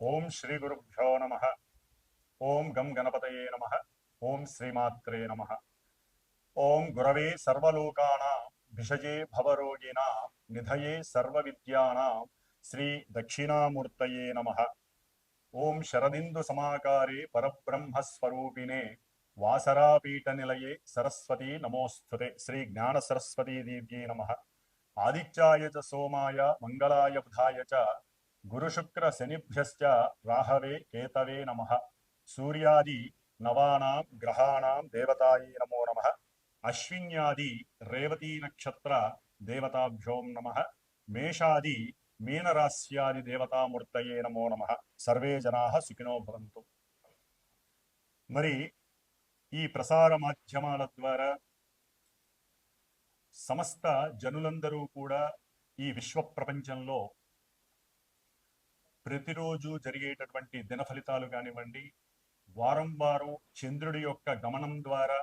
ఓం శ్రీ గురుభ్యో నమ. ఓం గం గణపతయే నమ. ఓం శ్రీమాత్రే నమ. ఓం గురవే సర్వలోకానాం భిషజే భవరోగిణాం నిధయే సర్వవిద్యానాం శ్రీ దక్షిణామూర్తయే నమ. ఓం శరదిందు సమాకారే పరబ్రహ్మస్వరూపిణే వాసరాపీఠ నిలయే సరస్వతీ నమోస్తుతే. శ్రీ జ్ఞాన సరస్వతీ దేవ్యే నమ. ఆదిత్యాయ చ సోమాయ మంగళాయ బుధాయ చ గురుశుక్ర శనిభ్యశ్చ రాహవే కేతవే నమః. సూర్యాది నవానాం గ్రహాణాం దేవతాయే నమో నమః. అశ్విన్యాది రేవతీ నక్షత్ర దేవతాభ్యో నమః. మేషాది మీనరాశ్యాది దేవతామూర్తయే నమో నమః. సర్వే జనాః సుఖినో భవంతు. మరి ఈ ప్రసార మాధ్యమాల ద్వారా సమస్త జనులందరూ కూడా ఈ విశ్వ ప్రపంచంలో ప్రతిరోజు జరిగేటటువంటి దిన ఫలితాలు కానివ్వండి, వారం వారం చంద్రుడి యొక్క గమనం ద్వారా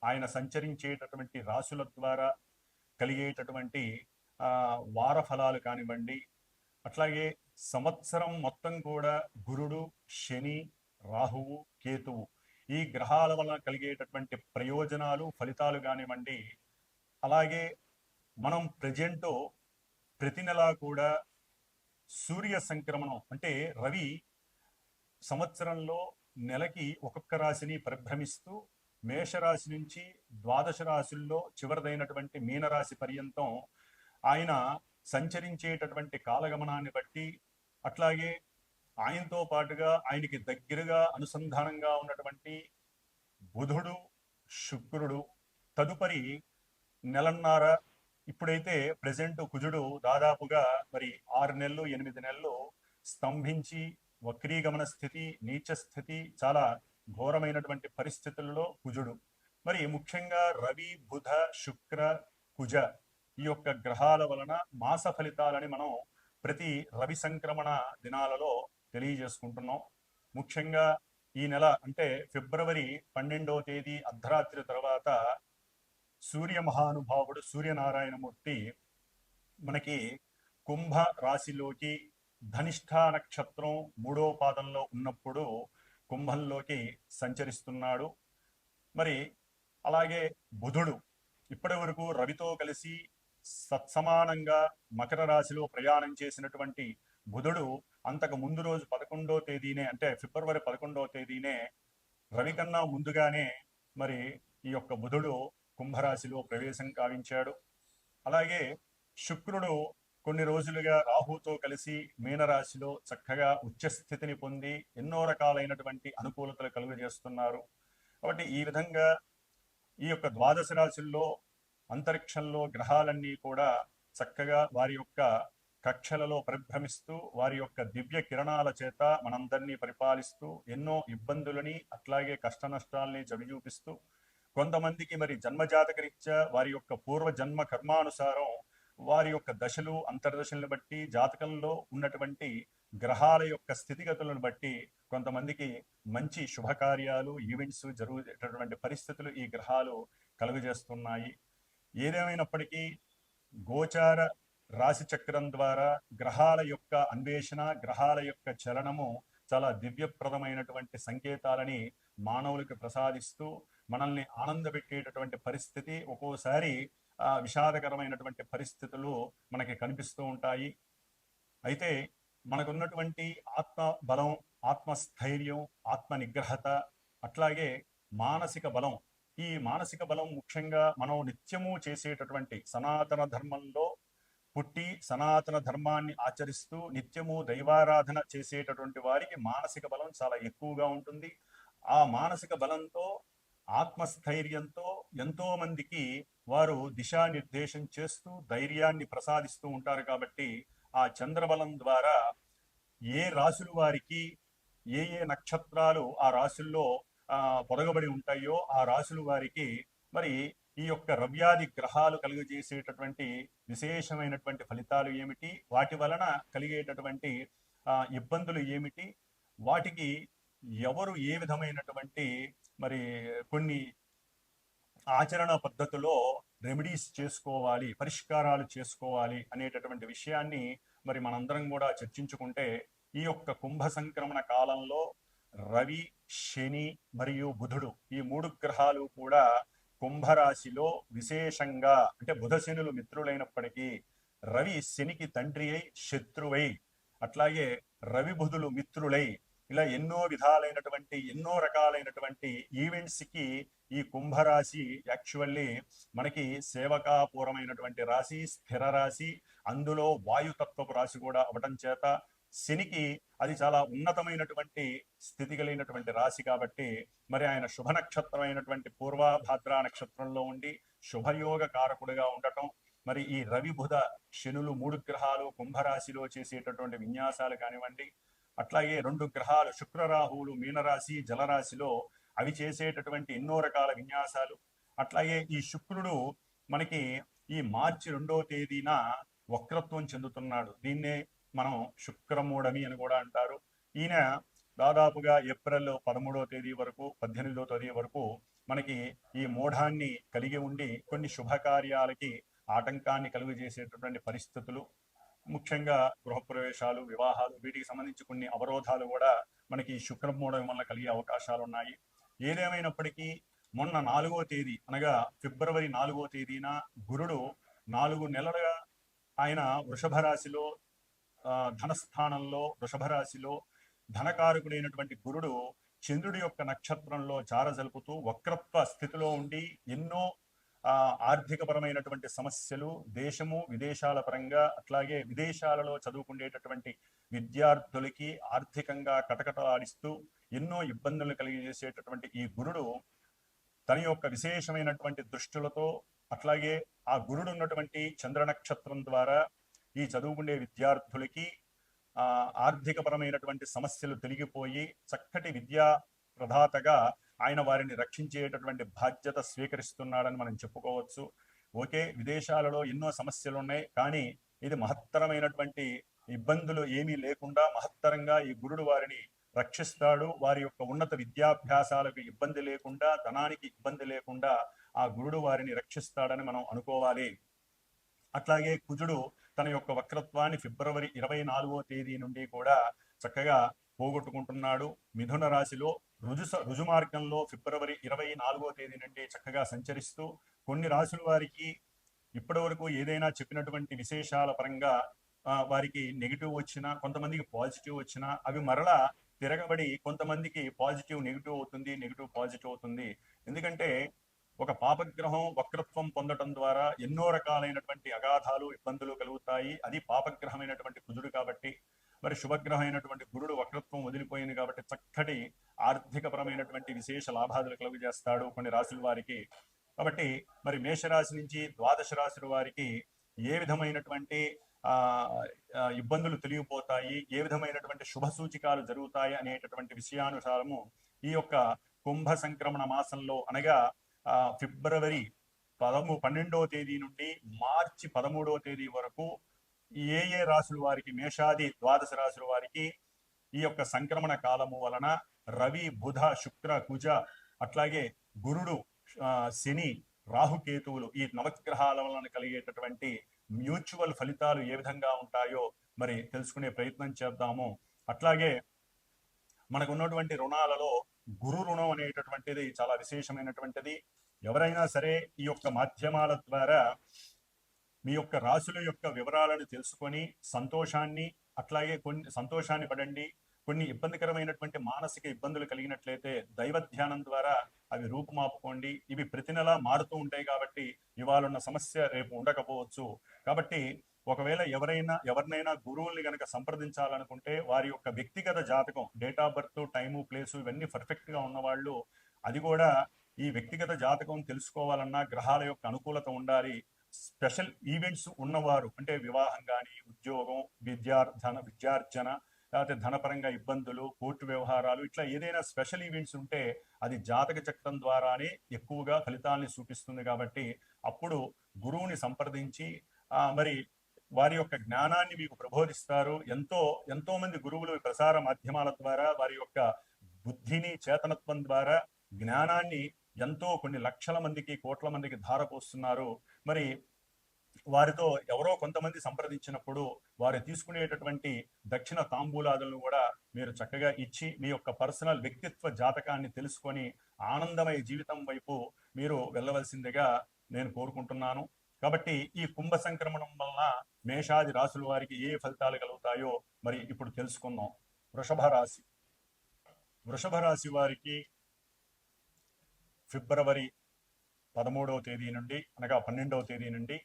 ఆయన సంచరించేటటువంటి రాశుల ద్వారా కలిగేటటువంటి వార ఫలాలు కానివ్వండి, అట్లాగే సంవత్సరం మొత్తం కూడా గురుడు, శని, రాహువు, కేతువు ఈ గ్రహాల వలన కలిగేటటువంటి ప్రయోజనాలు, ఫలితాలు కానివ్వండి, అలాగే మనం ప్రతి నెలా కూడా సూర్య సంక్రమణం అంటే రవి సంవత్సరంలో నెలకి ఒక్కొక్క రాశిని పరిభ్రమిస్తూ మేషరాశి నుంచి ద్వాదశ రాశుల్లో చివరిదైనటువంటి మీనరాశి పర్యంతం ఆయన సంచరించేటటువంటి కాలగమనాన్ని బట్టి, అట్లాగే ఆయనతో పాటుగా ఆయనకి దగ్గరగా అనుసంధానంగా ఉన్నటువంటి బుధుడు, శుక్రుడు తదుపరి నెలన్నర, ఇప్పుడైతే ప్రజెంట్ కుజుడు దాదాపుగా మరి 6 నెలలు 8 నెలలు స్తంభించి వక్రీగమన స్థితి, నీచ స్థితి, చాలా ఘోరమైనటువంటి పరిస్థితుల్లో కుజుడు. మరి ముఖ్యంగా రవి, బుధ, శుక్ర, కుజ ఈ యొక్క గ్రహాల వలన మాస ఫలితాలని మనం ప్రతి రవి సంక్రమణ దినాలలో తెలియజేసుకుంటున్నాం. ముఖ్యంగా ఈ నెల అంటే ఫిబ్రవరి 12వ తేదీ అర్ధరాత్రి తర్వాత సూర్య మహానుభావుడు సూర్యనారాయణమూర్తి మనకి కుంభ రాశిలోకి ధనిష్ఠా నక్షత్రం 3వ పాదంలో ఉన్నప్పుడు కుంభంలోకి సంచరిస్తున్నాడు. మరి అలాగే బుధుడు ఇప్పటి వరకు రవితో కలిసి సత్సమానంగా మకర రాశిలో ప్రయాణం చేసినటువంటి బుధుడు అంతకు ముందు రోజు 11వ తేదీనే అంటే ఫిబ్రవరి 11వ తేదీనే రవి కన్నా ముందుగానే మరి ఈ యొక్క బుధుడు కుంభరాశిలో ప్రవేశం కావించాడు. అలాగే శుక్రుడు కొన్ని రోజులుగా రాహుతో కలిసి మీనరాశిలో చక్కగా ఉచ్చస్థితిని పొంది ఎన్నో రకాలైనటువంటి అనుకూలతలు కలుగజేస్తున్నారు. కాబట్టి ఈ విధంగా ఈ యొక్క ద్వాదశ రాశుల్లో అంతరిక్షంలో గ్రహాలన్నీ కూడా చక్కగా వారి యొక్క కక్షలలో పరిభ్రమిస్తూ వారి యొక్క దివ్య కిరణాల చేత మనందరినీ పరిపాలిస్తూ ఎన్నో ఇబ్బందులని అట్లాగే కష్ట నష్టాలని చవిచూపిస్తూ కొంతమందికి మరి జన్మజాతకరీత్యా వారి యొక్క పూర్వ జన్మ కర్మానుసారం వారి యొక్క దశలు అంతర్దశలను బట్టి జాతకంలో ఉన్నటువంటి గ్రహాల యొక్క స్థితిగతులను బట్టి కొంతమందికి మంచి శుభకార్యాలు, ఈవెంట్స్ జరుగుతున్నటువంటి పరిస్థితులు ఈ గ్రహాలు కలుగజేస్తున్నాయి. ఏదేమైనప్పటికీ గోచార రాశి చక్రం ద్వారా గ్రహాల యొక్క అన్వేషణ, గ్రహాల యొక్క చలనము చాలా దివ్యప్రదమైనటువంటి సంకేతాలని మానవులకు ప్రసాదిస్తూ మనల్ని ఆనందపెట్టేటటువంటి పరిస్థితి, ఒక్కోసారి విషాదకరమైనటువంటి పరిస్థితులు మనకి కనిపిస్తూ ఉంటాయి. అయితే మనకున్నటువంటి ఆత్మ బలం, ఆత్మస్థైర్యం, ఆత్మ నిగ్రహత, అట్లాగే మానసిక బలం, ఈ మానసిక బలం ముఖ్యంగా మనం నిత్యము చేసేటటువంటి సనాతన ధర్మంలో పుట్టి సనాతన ధర్మాన్ని ఆచరిస్తూ నిత్యము దైవారాధన చేసేటటువంటి వారికి మానసిక బలం చాలా ఎక్కువగా ఉంటుంది. ఆ మానసిక బలంతో, ఆత్మస్థైర్యంతో ఎంతో మందికి వారు దిశానిర్దేశం చేస్తూ ధైర్యాన్ని ప్రసాదిస్తూ ఉంటారు. కాబట్టి ఆ చంద్రబలం ద్వారా ఏ రాశుల వారికి ఏ ఏ నక్షత్రాలు ఆ రాశుల్లో పొదగబడి ఉంటాయో ఆ రాశుల వారికి మరి ఈ యొక్క రవ్యాది గ్రహాలు కలుగజేసేటటువంటి విశేషమైనటువంటి ఫలితాలు ఏమిటి, వాటి వలన కలిగేటటువంటి ఇబ్బందులు ఏమిటి, వాటికి ఎవరు ఏ విధమైనటువంటి మరి కొన్ని ఆచరణ పద్ధతిలో రెమెడీస్ చేసుకోవాలి, పరిష్కారాలు చేసుకోవాలి అనేటటువంటి విషయాన్ని మరి మనందరం కూడా చర్చించుకుంటే ఈ యొక్క కుంభ సంక్రమణ కాలంలో రవి, శని మరియు బుధుడు ఈ 3 గ్రహాలు కూడా కుంభరాశిలో విశేషంగా, అంటే బుధ శనులు మిత్రులైనప్పటికీ రవి శనికి తండ్రి అయి శత్రువై, అట్లాగే రవి బుధులు మిత్రులై, ఇలా ఎన్నో రకాలైనటువంటి ఈవెంట్స్ కి ఈ కుంభరాశి యాక్చువల్లీ మనకి సేవకాపూర్వమైనటువంటి రాశి, స్థిర రాశి, అందులో వాయుతత్వపు రాశి కూడా అవటం చేత శనికి అది చాలా ఉన్నతమైనటువంటి స్థితి కలిగినటువంటి రాశి కాబట్టి మరి ఆయన శుభ నక్షత్రమైనటువంటి పూర్వభాద్ర నక్షత్రంలో ఉండి శుభయోగ కారకుడిగా ఉండటం, మరి ఈ రవి బుధ శనులు 3 గ్రహాలు కుంభరాశిలో చేసేటటువంటి విన్యాసాలు కానివ్వండి, అట్లాగే 2 గ్రహాలు శుక్రరాహువులు మీనరాశి జలరాశిలో అవి చేసేటటువంటి ఎన్నో రకాల విన్యాసాలు, అట్లాగే ఈ శుక్రుడు మనకి ఈ మార్చి 2వ తేదీన వక్రత్వం చెందుతున్నాడు. దీన్నే మనం శుక్రమూఢమి అని కూడా అంటారు. ఈయన దాదాపుగా ఏప్రిల్ 13వ తేదీ వరకు 18వ తేదీ వరకు మనకి ఈ మూఢాన్ని కలిగి ఉండి కొన్ని శుభకార్యాలకి ఆటంకాన్ని కలుగజేసేటటువంటి పరిస్థితులు, ముఖ్యంగా గృహప్రవేశాలు, వివాహాలు, వీటికి సంబంధించి కొన్ని అవరోధాలు కూడా మనకి శుక్రమూఢం వల్ల కలిగే అవకాశాలు ఉన్నాయి. ఏదేమైనప్పటికీ మొన్న 4వ తేదీ అనగా ఫిబ్రవరి 4వ తేదీన గురుడు 4 నెలలుగా ఆయన వృషభ రాశిలో ధనస్థానంలో వృషభ రాశిలో ధనకారకుడైనటువంటి గురుడు చంద్రుడి యొక్క నక్షత్రంలో చారజలుపుతూ వక్రత్వ స్థితిలో ఉండి ఎన్నో ఆర్థికపరమైనటువంటి సమస్యలు, దేశము విదేశాల పరంగా, అట్లాగే విదేశాలలో చదువుకునేటటువంటి విద్యార్థులకి ఆర్థికంగా కటకటలాడిస్తూ ఎన్నో ఇబ్బందులు కలిగజేసేటటువంటి ఈ గురుడు తన యొక్క విశేషమైనటువంటి దృష్టిలతో, అట్లాగే ఆ గురుడు ఉన్నటువంటి చంద్ర నక్షత్రం ద్వారా ఈ చదువుకునే విద్యార్థులకి ఆర్థికపరమైనటువంటి సమస్యలు తొలగిపోయి చక్కటి విద్యా ప్రదాతగా ఆయన వారిని రక్షించేటటువంటి బాధ్యత స్వీకరిస్తున్నాడని మనం చెప్పుకోవచ్చు. ఓకే, విదేశాలలో ఎన్నో సమస్యలు ఉన్నాయి, కానీ ఇది మహత్తరమైనటువంటి ఇబ్బందులు ఏమీ లేకుండా మహత్తరంగా ఈ గురుడు వారిని రక్షిస్తాడు. వారి యొక్క ఉన్నత విద్యాభ్యాసాలకు ఇబ్బంది లేకుండా, ధనానికి ఇబ్బంది లేకుండా ఆ గురుడు వారిని రక్షిస్తాడని మనం అనుకోవాలి. అట్లాగే కుజుడు తన యొక్క వక్రత్వాన్ని ఫిబ్రవరి 24వ తేదీ నుండి కూడా చక్కగా పోగొట్టుకుంటున్నాడు. మిథున రాశిలో రుజు మార్గంలో ఫిబ్రవరి 24వ తేదీ నుండి చక్కగా సంచరిస్తూ కొన్ని రాశుల వారికి ఇప్పటి వరకు ఏదైనా చెప్పినటువంటి విశేషాల పరంగా వారికి నెగిటివ్ వచ్చినా, కొంతమందికి పాజిటివ్ వచ్చినా అవి మరలా తిరగబడి కొంతమందికి పాజిటివ్ నెగిటివ్ అవుతుంది, నెగిటివ్ పాజిటివ్ అవుతుంది. ఎందుకంటే ఒక పాపగ్రహం వక్రత్వం పొందటం ద్వారా ఎన్నో రకాలైనటువంటి అగాధాలు, ఇబ్బందులు కలుగుతాయి. అది పాపగ్రహమైనటువంటి కుజుడు కాబట్టి, మరి శుభగ్రహమైనటువంటి గురుడు వక్రత్వం వదిలిపోయింది కాబట్టి చక్కటి ఆర్థికపరమైనటువంటి విశేష లాభాలు కలుగజేస్తాడు కొన్ని రాశుల వారికి. కాబట్టి మరి మేషరాశి నుంచి ద్వాదశ రాశుల వారికి ఏ విధమైనటువంటి ఇబ్బందులు తెలియపోతాయి, ఏ విధమైనటువంటి శుభ సూచికాలు జరుగుతాయి అనేటటువంటి విషయానుసారము ఈ యొక్క కుంభ సంక్రమణ మాసంలో అనగా ఫిబ్రవరి 12వ తేదీ నుండి మార్చి 13వ తేదీ వరకు ఏ రాశుల వారికి, మేషాది ద్వాదశ రాశుల వారికి ఈ యొక్క సంక్రమణ కాలము వలన రవి, బుధ, శుక్ర, కుజ, అట్లాగే గురుడు, శని, రాహుకేతువులు ఈ నవగ్రహాల వలన కలిగేటటువంటి మ్యూచువల్ ఫలితాలు ఏ విధంగా ఉంటాయో మరి తెలుసుకునే ప్రయత్నం చేద్దాము. అట్లాగే మనకు ఉన్నటువంటి రుణాలలో గురు రుణం అనేటటువంటిది చాలా విశేషమైనటువంటిది. ఎవరైనా సరే ఈ యొక్క మాధ్యమాల ద్వారా మీ యొక్క రాశుల యొక్క వివరాలను తెలుసుకొని సంతోషాన్ని, అట్లాగే సంతోషాన్ని పడండి. కొన్ని ఇబ్బందికరమైనటువంటి మానసిక ఇబ్బందులు కలిగినట్లయితే దైవ ధ్యానం ద్వారా అవి రూపుమాపుకోండి. ఇవి ప్రతి నెల మారుతూ ఉంటాయి కాబట్టి ఇవాళ ఉన్న సమస్య రేపు ఉండకపోవచ్చు. కాబట్టి ఒకవేళ ఎవరినైనా గురువుల్ని కనుక సంప్రదించాలనుకుంటే వారి యొక్క వ్యక్తిగత జాతకం, date of birth, time, place ఇవన్నీ పర్ఫెక్ట్ గా ఉన్నవాళ్ళు, అది కూడా ఈ వ్యక్తిగత జాతకం తెలుసుకోవాలన్నా గ్రహాల యొక్క అనుకూలత ఉండాలి. స్పెషల్ ఈవెంట్స్ ఉన్నవారు, అంటే వివాహం కానీ, ఉద్యోగం, విద్యార్జన, లేకపోతే ధనపరంగా ఇబ్బందులు, కోర్టు వ్యవహారాలు, ఇట్లా ఏదైనా స్పెషల్ ఈవెంట్స్ ఉంటే అది జాతక చక్రం ద్వారానే ఎక్కువగా ఫలితాలని చూపిస్తుంది. కాబట్టి అప్పుడు గురువుని సంప్రదించి మరి వారి యొక్క జ్ఞానాన్ని మీకు ప్రబోధిస్తారు. ఎంతో మంది గురువులు ప్రసార మాధ్యమాల ద్వారా వారి యొక్క బుద్ధిని, చేతనత్వం ద్వారా జ్ఞానాన్ని కొన్ని లక్షల మందికి, కోట్ల మందికి ధారపోస్తున్నారు. మరి వారితో ఎవరో కొంతమంది సంప్రదించినప్పుడు వారు తీసుకునేటటువంటి దక్షిణ తాంబూలాదులను కూడా మీరు చక్కగా ఇచ్చి మీ యొక్క పర్సనల్ వ్యక్తిత్వ జాతకాన్ని తెలుసుకొని ఆనందమయ జీవితం వైపు మీరు వెళ్ళవలసిందిగా నేను కోరుకుంటున్నాను. కాబట్టి ఈ కుంభ సంక్రమణం వలన మేషాది రాశుల వారికి ఏ ఫలితాలు కలుగుతాయో మరి ఇప్పుడు తెలుసుకుందాం. వృషభ రాశి. వృషభ రాశి వారికి ఫిబ్రవరి 13వ తేదీ నుండి అనగా 12వ తేదీ నుండి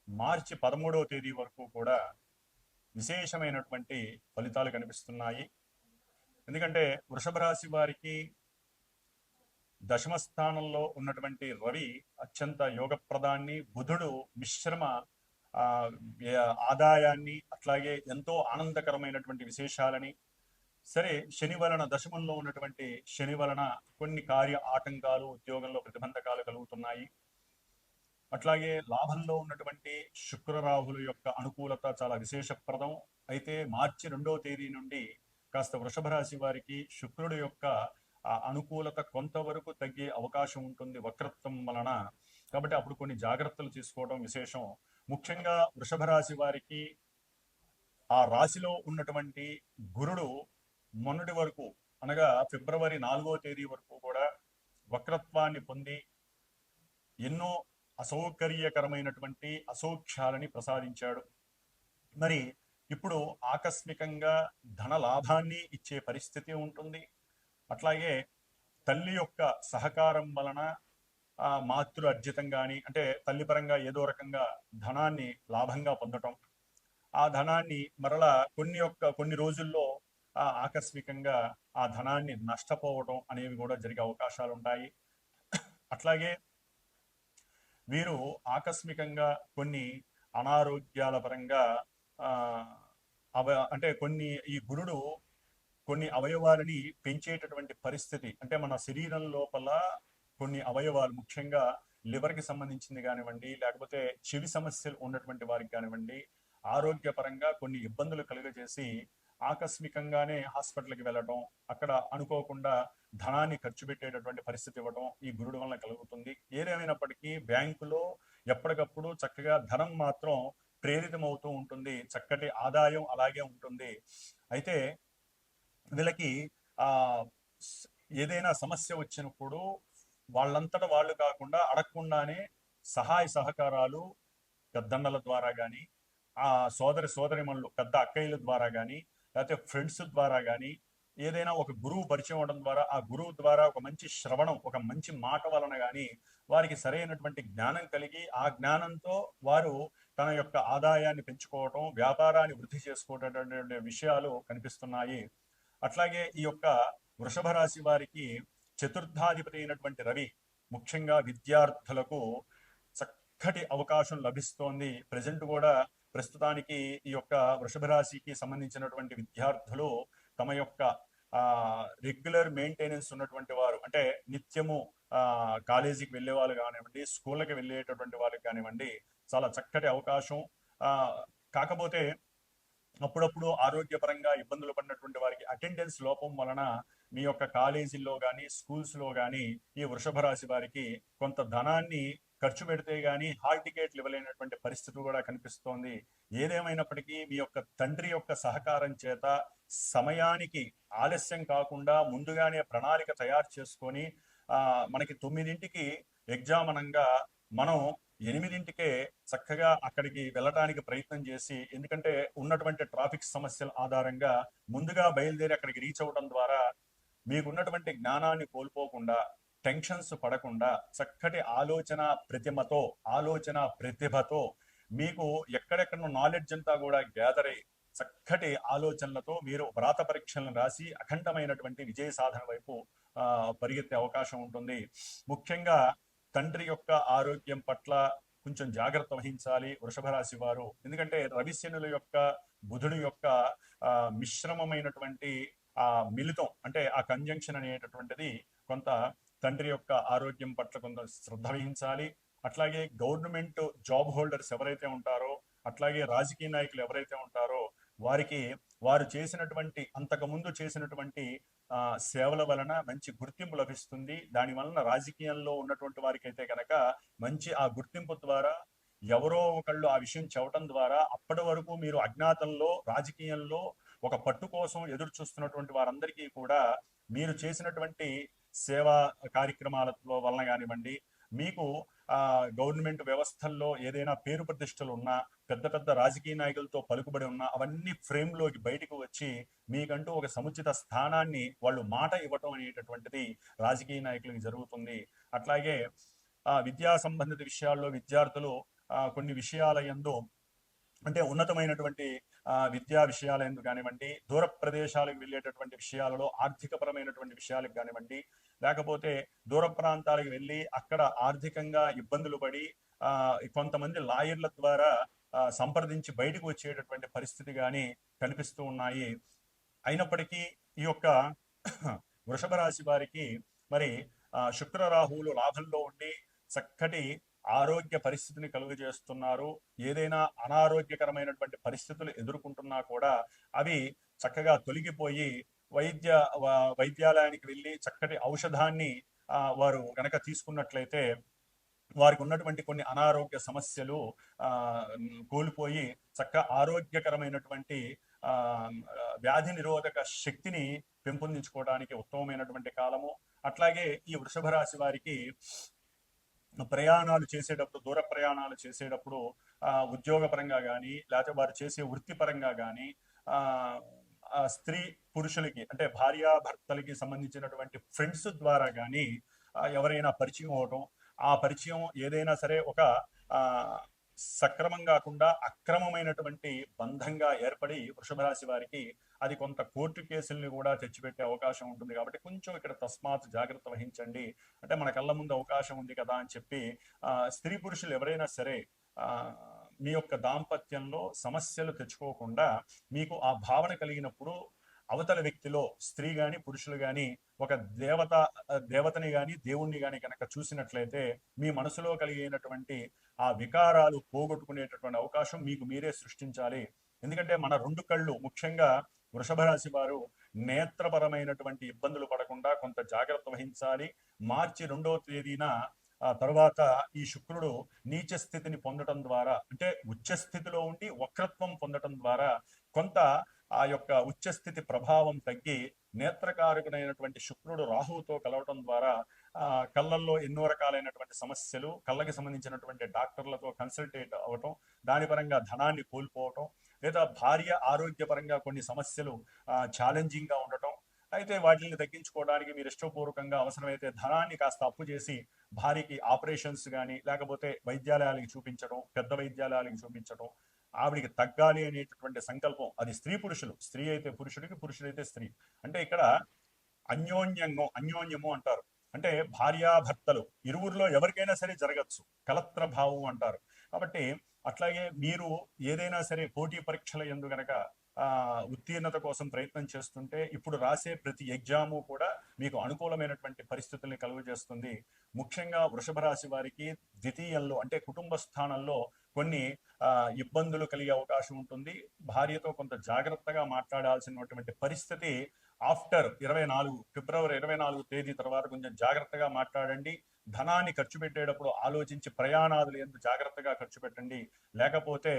మార్చి 13వ తేదీ వరకు కూడా విశేషమైనటువంటి ఫలితాలు కనిపిస్తున్నాయి. ఎందుకంటే వృషభ రాశి వారికి దశమ స్థానంలో ఉన్నటువంటి రవి అత్యంత యోగప్రదాన్ని, బుధుడు మిశ్రమ ఆదాయాన్ని, అట్లాగే ఎంతో ఆనందకరమైనటువంటి విశేషాలని, సరే శని వలన దశమంలో ఉన్నటువంటి శని వలన కొన్ని కార్య ఆటంకాలు, ఉద్యోగంలో ప్రతిబంధకాలు కలుగుతున్నాయి. అట్లాగే లాభంలో ఉన్నటువంటి శుక్రరాహుల యొక్క అనుకూలత చాలా విశేషప్రదం. అయితే మార్చి 2వ తేదీ నుండి కాస్త వృషభ రాశి వారికి శుక్రుడి యొక్క అనుకూలత కొంతవరకు తగ్గే అవకాశం ఉంటుంది వక్రత్వం వలన. కాబట్టి అప్పుడు కొన్ని జాగ్రత్తలు తీసుకోవడం విశేషం. ముఖ్యంగా వృషభ రాశి వారికి ఆ రాశిలో ఉన్నటువంటి గురుడు మొన్నటి వరకు అనగా ఫిబ్రవరి 4వ తేదీ వరకు కూడా వక్రత్వాన్ని పొంది ఎన్నో అసౌకర్యకరమైనటువంటి అసౌఖ్యాలని ప్రసాదించాడు. మరి ఇప్పుడు ఆకస్మికంగా ధన లాభాన్ని ఇచ్చే పరిస్థితి ఉంటుంది. అట్లాగే తల్లి యొక్క సహకారం వలన మాతృ అర్జితం కానీ, అంటే తల్లి పరంగా ఏదో రకంగా ధనాన్ని లాభంగా పొందటం, ఆ ధనాన్ని మరలా కొన్ని రోజుల్లో ఆకస్మికంగా ఆ ధనాన్ని నష్టపోవటం అనేవి కూడా జరిగే అవకాశాలు ఉంటాయి. అట్లాగే వీరు ఆకస్మికంగా కొన్ని అనారోగ్యాల పరంగా అంటే ఈ గురుడు కొన్ని అవయవాలని పెంచేటటువంటి పరిస్థితి, అంటే మన శరీరం లోపల కొన్ని అవయవాలు, ముఖ్యంగా లివర్కి సంబంధించింది కానివ్వండి, లేకపోతే చెవి సమస్యలు ఉన్నటువంటి వారికి కానివ్వండి, ఆరోగ్యపరంగా కొన్ని ఇబ్బందులు కలుగజేసి ఆకస్మికంగానే హాస్పిటల్కి వెళ్ళటం, అక్కడ అనుకోకుండా ధనాన్ని ఖర్చు పెట్టేటటువంటి పరిస్థితి ఇవ్వడం ఈ గురుడు వలన కలుగుతుంది. ఏదేమైనప్పటికీ బ్యాంకులో ఎప్పటికప్పుడు చక్కగా ధనం మాత్రం ప్రేరితమవుతూ ఉంటుంది, చక్కటి ఆదాయం అలాగే ఉంటుంది. అయితే వీళ్ళకి ఏదైనా సమస్య వచ్చినప్పుడు వాళ్ళంతట వాళ్ళు కాకుండా అడగకుండానే సహాయ సహకారాలు పెద్దన్నల ద్వారా కానీ, ఆ సోదరిమణులు పెద్ద అక్కయ్యల ద్వారా కానీ, లేకపోతే ఫ్రెండ్స్ ద్వారా కానీ, ఏదైనా ఒక గురువు పరిచయం అవడం ద్వారా, ఆ గురువు ద్వారా ఒక మంచి శ్రవణం, ఒక మంచి మాట వలన కానీ వారికి సరైనటువంటి జ్ఞానం కలిగి ఆ జ్ఞానంతో వారు తన యొక్క ఆదాయాన్ని పెంచుకోవటం, వ్యాపారాన్ని వృద్ధి చేసుకోవటం విషయాలు కనిపిస్తున్నాయి. అట్లాగే ఈ యొక్క వృషభ రాశి వారికి చతుర్థాధిపతి అయినటువంటి రవి ముఖ్యంగా విద్యార్థులకు చక్కటి అవకాశం లభిస్తోంది. ప్రజెంట్ కూడా ప్రస్తుతానికి ఈ యొక్క వృషభ రాశికి సంబంధించినటువంటి విద్యార్థులు తమ యొక్క రెగ్యులర్ మెయింటెనెన్స్ ఉన్నటువంటి వారు, అంటే నిత్యము కాలేజీకి వెళ్ళే వాళ్ళు కానివ్వండి, స్కూళ్ళకి వెళ్ళేటటువంటి వాళ్ళకి కానివ్వండి, చాలా చక్కటి అవకాశం. కాకపోతే అప్పుడప్పుడు ఆరోగ్యపరంగా ఇబ్బందులు పడినటువంటి వారికి అటెండెన్స్ లోపం వలన మీ యొక్క కాలేజీల్లో కానీ స్కూల్స్లో కానీ ఈ వృషభ రాశి వారికి కొంత ధనాన్ని ఖర్చు పెడితే కానీ హాల్ టికెట్లు ఇవ్వలేనటువంటి పరిస్థితి కూడా కనిపిస్తోంది. ఏదేమైనప్పటికీ మీ యొక్క తండ్రి యొక్క సహకారం చేత సమయానికి ఆలస్యం కాకుండా ముందుగానే ప్రణాళిక తయారు చేసుకొని మనకి 9ంటికి ఎగ్జామ్ అనంగా మనం 8ంటికే చక్కగా అక్కడికి వెళ్ళటానికి ప్రయత్నం చేసి, ఎందుకంటే ఉన్నటువంటి ట్రాఫిక్ సమస్యల ఆధారంగా ముందుగా బయలుదేరి అక్కడికి రీచ్ అవ్వడం ద్వారా మీకున్నటువంటి జ్ఞానాన్ని కోల్పోకుండా, టెన్షన్స్ పడకుండా, చక్కటి ఆలోచన ప్రతిమతో, ఆలోచన ప్రతిభతో మీకు ఎక్కడెక్కడ నాలెడ్జ్ అంతా కూడా గ్యాదర్ అయ్యి చక్కటి ఆలోచనలతో మీరు వ్రాత పరీక్షలను రాసి అఖండమైనటువంటి విజయ సాధన వైపు పరిగెత్తే అవకాశం ఉంటుంది. ముఖ్యంగా తండ్రి యొక్క ఆరోగ్యం పట్ల కొంచెం జాగ్రత్త వహించాలి వృషభ రాశి వారు. ఎందుకంటే రవిశనుల యొక్క బుధుడి యొక్క మిశ్రమమైనటువంటి మిళితం, అంటే ఆ కంజంక్షన్ అనేటటువంటిది కొంత తండ్రి యొక్క ఆరోగ్యం పట్ల కొంత శ్రద్ధ వహించాలి. అట్లాగే గవర్నమెంట్ జాబ్ హోల్డర్స్ ఎవరైతే ఉంటారో, అట్లాగే రాజకీయ నాయకులు ఎవరైతే ఉంటారో వారికి వారు చేసినటువంటి అంతకుముందు చేసినటువంటి సేవల వలన మంచి గుర్తింపు లభిస్తుంది. దాని వలన రాజకీయంలో ఉన్నటువంటి వారికి అయితే కనుక మంచి ఆ గుర్తింపు ద్వారా ఎవరో ఒకళ్ళు ఆ విషయం చెప్పడం ద్వారా అప్పటి వరకు మీరు అజ్ఞాతంలో రాజకీయంలో ఒక పట్టు కోసం ఎదురు చూస్తున్నటువంటి వారందరికీ కూడా మీరు చేసినటువంటి సేవా కార్యక్రమాల వలన కానివ్వండి, మీకు గవర్నమెంట్ వ్యవస్థల్లో ఏదైనా పేరు ప్రతిష్టలు ఉన్నా, పెద్ద పెద్ద రాజకీయ నాయకులతో పలుకుబడి ఉన్నా, అవన్నీ ఫ్రేమ్లోకి బయటకు వచ్చి మీకంటూ ఒక సముచిత స్థానాన్ని వాళ్ళు మాట ఇవ్వటం అనేటటువంటిది రాజకీయ నాయకులకి జరుగుతుంది. అట్లాగే విద్యా సంబంధిత విషయాల్లో విద్యార్థులు కొన్ని విషయాల యందు అంటే ఉన్నతమైనటువంటి విద్యా విషయాలందు కానివ్వండి, దూర ప్రదేశాలకు వెళ్ళేటటువంటి విషయాలలో ఆర్థికపరమైనటువంటి విషయాలకు కానివ్వండి, లేకపోతే దూర ప్రాంతాలకు వెళ్ళి అక్కడ ఆర్థికంగా ఇబ్బందులు పడి కొంతమంది లాయర్ల ద్వారా సంప్రదించి బయటకు వచ్చేటటువంటి పరిస్థితి కానీ కనిపిస్తూ ఉన్నాయి. అయినప్పటికీ ఈ యొక్క వృషభ రాశి వారికి మరి శుక్ర రాహువులు లాభంలో ఉండి చక్కటి ఆరోగ్య పరిస్థితిని కలుగజేస్తున్నారు. ఏదైనా అనారోగ్యకరమైనటువంటి పరిస్థితులు ఎదుర్కొంటున్నా కూడా అవి చక్కగా తొలగిపోయి వైద్యాలయానికి వెళ్ళి చక్కటి ఔషధాన్ని వారు గనక తీసుకున్నట్లయితే వారికి ఉన్నటువంటి కొన్ని అనారోగ్య సమస్యలు కోల్పోయి ఆరోగ్యకరమైనటువంటి వ్యాధి నిరోధక శక్తిని పెంపొందించుకోవడానికి ఉత్తమమైనటువంటి కాలము. అట్లాగే ఈ వృషభ రాశి వారికి ప్రయాణాలు చేసేటప్పుడు, దూర ప్రయాణాలు చేసేటప్పుడు ఉద్యోగపరంగా కానీ లేకపోతే వారు చేసే వృత్తిపరంగా కానీ స్త్రీ పురుషులకి అంటే భార్యాభర్తలకి సంబంధించినటువంటి ఫ్రెండ్స్ ద్వారా కానీ ఎవరైనా పరిచయం అవటం, ఆ పరిచయం ఏదైనా సరే ఒక సక్రమం కాకుండా అక్రమమైనటువంటి బంధంగా ఏర్పడి వృషభ రాశి వారికి అది కొంత కోర్టు కేసుల్ని కూడా తెచ్చిపెట్టే అవకాశం ఉంటుంది. కాబట్టి కొంచెం ఇక్కడ తస్మాత్ జాగ్రత్త వహించండి. అంటే మన కళ్ళ ముందు అవకాశం ఉంది కదా అని చెప్పి స్త్రీ పురుషులు ఎవరైనా సరే మీ యొక్క దాంపత్యంలో సమస్యలు తెచ్చుకోకుండా మీకు ఆ భావన కలిగినప్పుడు అవతల వ్యక్తిలో స్త్రీ గాని పురుషులు గాని ఒక దేవతని గాని దేవుణ్ణి గాని కనుక చూసినట్లయితే మీ మనసులో కలిగినటువంటి ఆ వికారాలు పోగొట్టుకునేటటువంటి అవకాశం మీకు మీరే సృష్టించాలి. ఎందుకంటే మన రెండు కళ్ళు ముఖ్యంగా వృషభ రాశి వారు నేత్రపరమైనటువంటి ఇబ్బందులు పడకుండా కొంత జాగ్రత్త వహించాలి. మార్చి 2వ తేదీన తర్వాత ఈ శుక్రుడు నీచ స్థితిని పొందటం ద్వారా అంటే ఉచ్చ స్థితిలో ఉండి వక్రత్వం పొందటం ద్వారా కొంత ఆ యొక్క ఉచ్చస్థితి ప్రభావం తగ్గి నేత్రకారకుడైనటువంటి శుక్రుడు రాహువుతో కలవటం ద్వారా కళ్ళల్లో ఎన్నో రకాలైనటువంటి సమస్యలు, కళ్ళకి సంబంధించినటువంటి డాక్టర్లతో కన్సల్టేట్ అవ్వటం, దాని పరంగా ధనాన్ని కోల్పోవటం, లేదా భార్య ఆరోగ్యపరంగా కొన్ని సమస్యలు ఛాలెంజింగ్ గా ఉండటం, అయితే వాటిని తగ్గించుకోవడానికి మీరు ఇష్టపూర్వకంగా అవసరమైతే ధనాన్ని కాస్త అప్పు చేసి భార్యకి ఆపరేషన్స్ కానీ లేకపోతే వైద్యాలయాలకి చూపించడం, పెద్ద వైద్యాలయాలకి చూపించడం, ఆవిడికి తగ్గాలి అనేటటువంటి సంకల్పం. అది స్త్రీ పురుషులు, స్త్రీ అయితే పురుషుడికి, పురుషుడైతే స్త్రీ. అంటే ఇక్కడ అన్యోన్యము అంటారు. అంటే భార్యాభర్తలు ఇరువురిలో ఎవరికైనా సరే జరగచ్చు, కలత్ర భావం అంటారు. కాబట్టి అట్లాగే మీరు ఏదైనా సరే పోటీ పరీక్షల యందు గనక ఉత్తీర్ణత కోసం ప్రయత్నం చేస్తుంటే ఇప్పుడు రాసే ప్రతి ఎగ్జాము కూడా మీకు అనుకూలమైనటువంటి పరిస్థితుల్ని కలుగజేస్తుంది. ముఖ్యంగా వృషభ రాశి వారికి ద్వితీయంలో అంటే కుటుంబ స్థానంలో కొన్ని ఇబ్బందులు కలిగే అవకాశం ఉంటుంది. భార్యతో కొంత జాగ్రత్తగా మాట్లాడాల్సినటువంటి పరిస్థితి ఆఫ్టర్ ఫిబ్రవరి 24 తేదీ తర్వాత కొంచెం జాగ్రత్తగా మాట్లాడండి. ధనాన్ని ఖర్చు పెట్టేటప్పుడు ఆలోచించి ప్రయాణాలు ఎంత జాగ్రత్తగా ఖర్చు పెట్టండి. లేకపోతే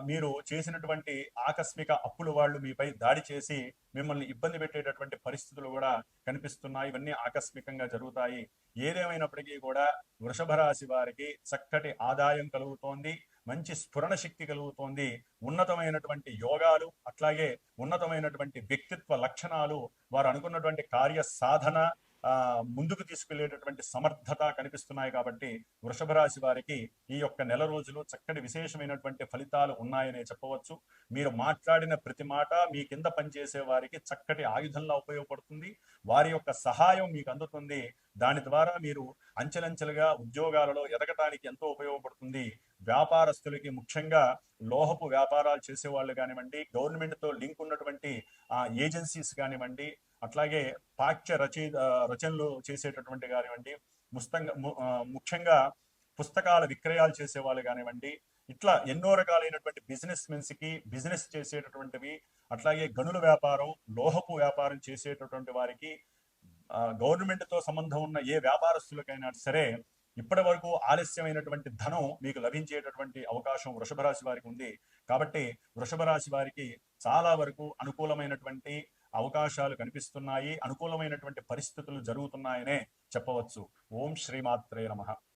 మీరు చేసినటువంటి ఆకస్మిక అప్పులు వాళ్ళు మీపై దాడి చేసి మిమ్మల్ని ఇబ్బంది పెట్టేటటువంటి పరిస్థితులు కూడా కనిపిస్తున్నాయి. ఇవన్నీ ఆకస్మికంగా జరుగుతాయి. ఏదేమైనప్పటికీ కూడా వృషభ రాశి వారికి చక్కటి ఆదాయం కలుగుతోంది, మంచి స్ఫురణ శక్తి కలుగుతోంది, ఉన్నతమైనటువంటి యోగాలు అట్లాగే ఉన్నతమైనటువంటి వ్యక్తిత్వ లక్షణాలు, వారు అనుకున్నటువంటి కార్య సాధన ముందుకు తీసుకెళ్లేటటువంటి సమర్థత కనిపిస్తున్నాయి. కాబట్టి వృషభ రాశి వారికి ఈ యొక్క నెల రోజులు చక్కటి విశేషమైనటువంటి ఫలితాలు ఉన్నాయనే చెప్పవచ్చు. మీరు మాట్లాడిన ప్రతి మాట మీ కింద పనిచేసే వారికి చక్కటి ఆయుధంలా ఉపయోగపడుతుంది. వారి యొక్క సహాయం మీకు అందుతుంది. దాని ద్వారా మీరు అంచెలంచెలుగా ఉద్యోగాలలో ఎదగటానికి ఎంతో ఉపయోగపడుతుంది. వ్యాపారస్తులకి ముఖ్యంగా లోహపు వ్యాపారాలు చేసేవాళ్ళు కానివ్వండి, గవర్నమెంట్ తో లింక్ ఉన్నటువంటి ఏజెన్సీస్ కానివ్వండి, అట్లాగే పాఠ్య రచనలు చేసేటటువంటి కానివ్వండి, ముఖ్యంగా పుస్తకాల విక్రయాలు చేసేవాళ్ళు కానివ్వండి, ఇట్లా ఎన్నో రకాలైనటువంటి బిజినెస్ మెన్స్ కి బిజినెస్ చేసేటటువంటివి, అట్లాగే గనుల వ్యాపారం, లోహపు వ్యాపారం చేసేటటువంటి వారికి, గవర్నమెంట్ తో సంబంధం ఉన్న ఏ వ్యాపారస్తులకైనా సరే ఇప్పటి వరకు ఆలస్యమైనటువంటి ధనం మీకు లభించేటటువంటి అవకాశం వృషభ రాశి వారికి ఉంది. కాబట్టి వృషభ రాశి వారికి చాలా వరకు అనుకూలమైనటువంటి అవకాశాలు కనిపిస్తున్నాయి, అనుకూలమైనటువంటి పరిస్థితులు జరుగుతున్నాయనే చెప్పవచ్చు. ఓం శ్రీమాత్రే నమః.